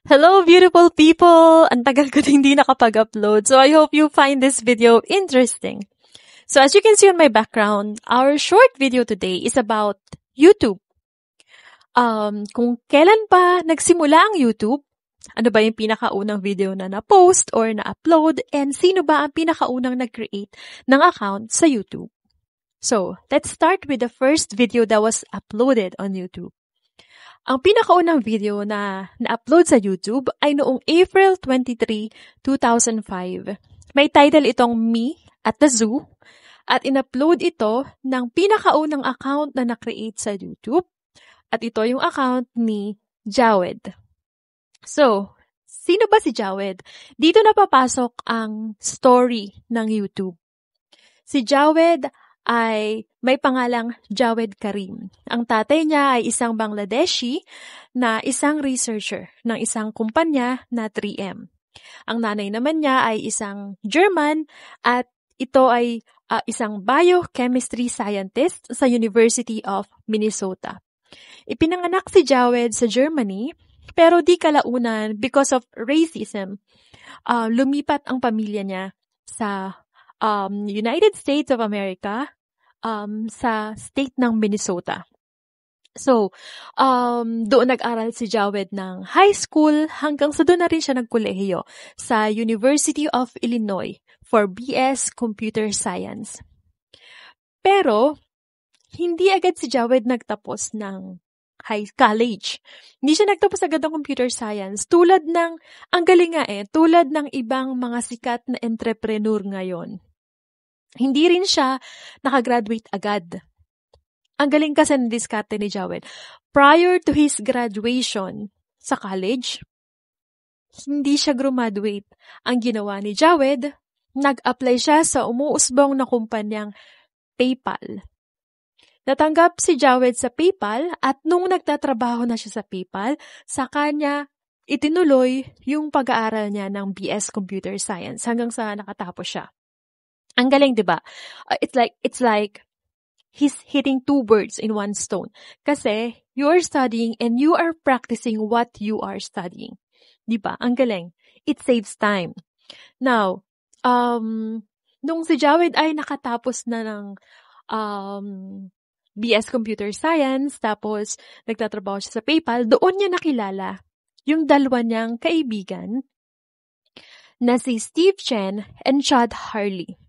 Hello, beautiful people! Ang tagal ko din hindi nakapag-upload, so I hope you find this video interesting. So as you can see on my background, our short video today is about YouTube. Kung kailan pa nagsimula ang YouTube, ano ba yung pinakaunang video na na-post or na-upload, and sino ba ang pinakaunang nag-create ng account sa YouTube. So, let's start with the first video that was uploaded on YouTube. Ang pinakaunang video na na-upload sa YouTube ay noong April 23, 2005. May title itong Me at the Zoo at in-upload ito ng pinakaunang account na na-create sa YouTube at ito yung account ni Jawed. So, sino ba si Jawed? Dito na papasok ang story ng YouTube. Si Jawed ay may pangalang Jawed Karim. Ang tatay niya ay isang Bangladeshi na isang researcher ng isang kumpanya na 3M. Ang nanay naman niya ay isang German at ito ay isang biochemistry scientist sa University of Minnesota. Ipinanganak si Jawed sa Germany pero di kalaunan because of racism. Lumipat ang pamilya niya sa United States of America sa state ng Minnesota. So, doon nag-aral si Jawed ng high school hanggang sa doon na rin siya nagkolehiyo sa University of Illinois for BS Computer Science. Pero, hindi agad si Jawed nagtapos ng college. Hindi siya nagtapos agad ng computer science tulad ng, ang galing nga tulad ng ibang mga sikat na entrepreneur ngayon. Hindi rin siya nakagraduate agad. Ang galing kasi ng diskarte ni Jawed. Prior to his graduation sa college, hindi siya graduate. Ang ginawa ni Jawed, nag-apply siya sa umuusbong na kumpanyang PayPal. Natanggap si Jawed sa PayPal at nung nagtatrabaho na siya sa PayPal, sa kanya itinuloy yung pag-aaral niya ng BS Computer Science hanggang sa nakatapos siya. Ang galing, 'di ba? It's like he's hitting two birds in one stone. Kasi you're studying and you are practicing what you are studying. 'Di ba? Ang galing. It saves time. Now, nung si Jawed ay nakatapos na ng BS Computer Science, tapos nagtatrabaho siya sa PayPal, doon niya nakilala yung dalawa niyang kaibigan na si Steve Chen and Chad Hurley.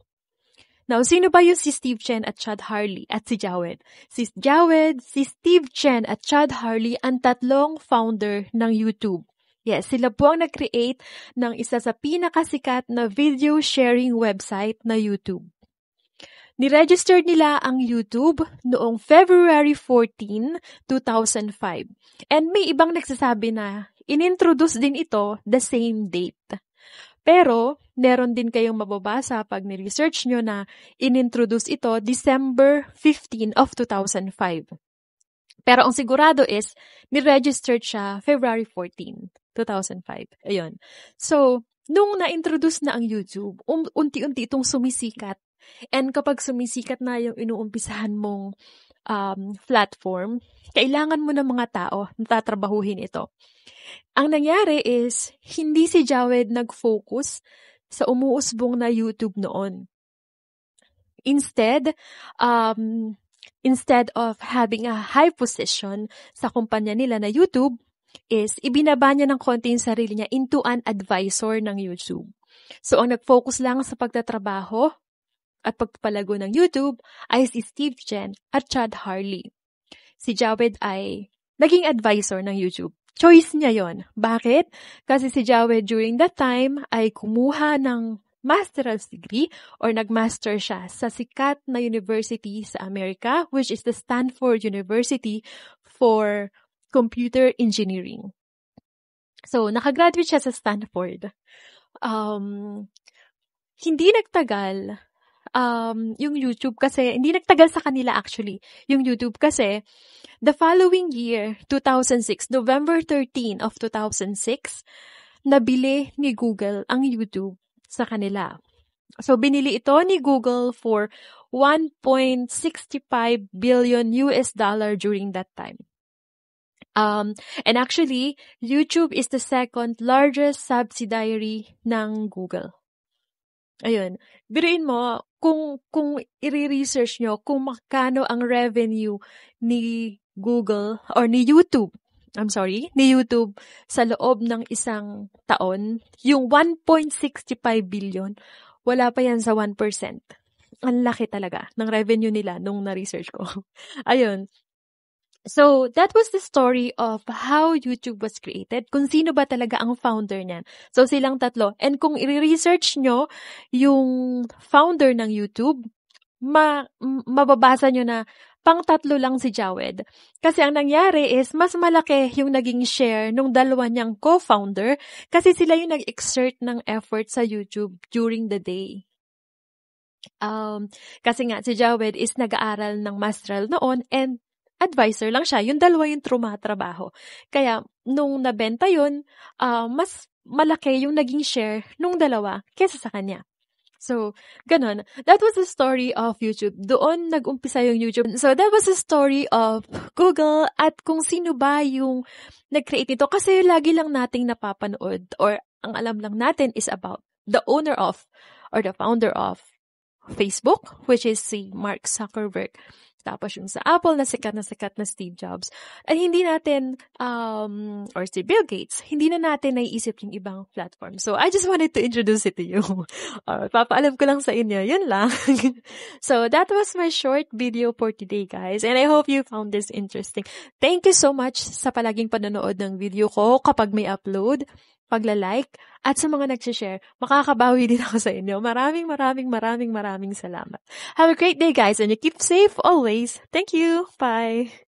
Now, sino ba yung si Steve Chen at Chad Hurley at si Jawed? Si Jawed, si Steve Chen at Chad Hurley ang tatlong founder ng YouTube. Yes, sila po ang nag-create ng isa sa pinakasikat na video sharing website na YouTube. Niregister nila ang YouTube noong February 14, 2005. And may ibang nagsasabi na inintroduce din ito the same date. Pero, meron din kayong mababasa pag ni-research nyo na inintroduce ito December 15 of 2005. Pero ang sigurado is, ni-registered siya February 14, 2005. Ayun. So, nung na-introduce na ang YouTube, unti-unti itong sumisikat. And kapag sumisikat na yung inuumpisahan mong platform, kailangan mo ng mga tao na tatrabahuhin ito. Ang nangyari is, hindi si Jawed nag-focus sa umuusbong na YouTube noon. Instead of having a high position sa kumpanya nila na YouTube, is ibinaba niya ng konti yung sarili niya into an advisor ng YouTube. So, ang nag-focus lang sa pagtatrabaho at pagpapalago ng YouTube ay si Steve Chen at Chad Hurley. Si Jawed ay naging advisor ng YouTube. Choice niya yon. Bakit? Kasi si Jawed during that time ay kumuha ng master's degree or nag-master siya sa sikat na university sa Amerika, which is the Stanford University for Computer Engineering. So, nakagraduate siya sa Stanford. Hindi nagtagal yung YouTube kasi, hindi nagtagal sa kanila actually, yung YouTube kasi, the following year, 2006, November 13 of 2006, nabili ni Google ang YouTube sa kanila. So, binili ito ni Google for $1.65 billion during that time. And actually, YouTube is the second largest subsidiary ng Google. Ayun. Biruin mo, kung i-research nyo kung magkano ang revenue ni Google or ni YouTube sa loob ng isang taon, yung 1.65 billion, wala pa yan sa 1%. Ang laki talaga ng revenue nila nung na-research ko. Ayun. So, that was the story of how YouTube was created, kung sino ba talaga ang founder niyan. So, silang tatlo. And kung i-research nyo yung founder ng YouTube, mababasa nyo na pang-tatlo lang si Jawed. Kasi ang nangyari is, mas malaki yung naging share nung dalawa niyang co-founder kasi sila yung nag-exert ng effort sa YouTube during the day. Kasi nga, si Jawed is nag-aaral ng masteral noon and advisor lang siya. Yung dalawa yung trumatrabaho. Kaya, nung nabenta yun, mas malaki yung naging share nung dalawa kesa sa kanya. So, ganun. That was the story of YouTube. Doon nag-umpisa yung YouTube. So, that was the story of Google at kung sino ba yung nag-create ito. Kasi lagi lang nating napapanood or ang alam lang natin is about the owner of or the founder of Facebook, which is si Mark Zuckerberg. Tapos yung sa Apple na sikat na Steve Jobs. At hindi natin, or si Bill Gates, hindi na natin naiisip yung ibang platform. So, I just wanted to introduce it to you. Papaalam ko lang sa inyo. Yun lang. So, that was my short video for today, guys. And I hope you found this interesting. Thank you so much sa palaging panonood ng video ko kapag may upload, pagla-like, at sa mga nag-share. Makakabawi din ako sa inyo. Maraming salamat. Have a great day, guys, and you keep safe always. Thank you. Bye.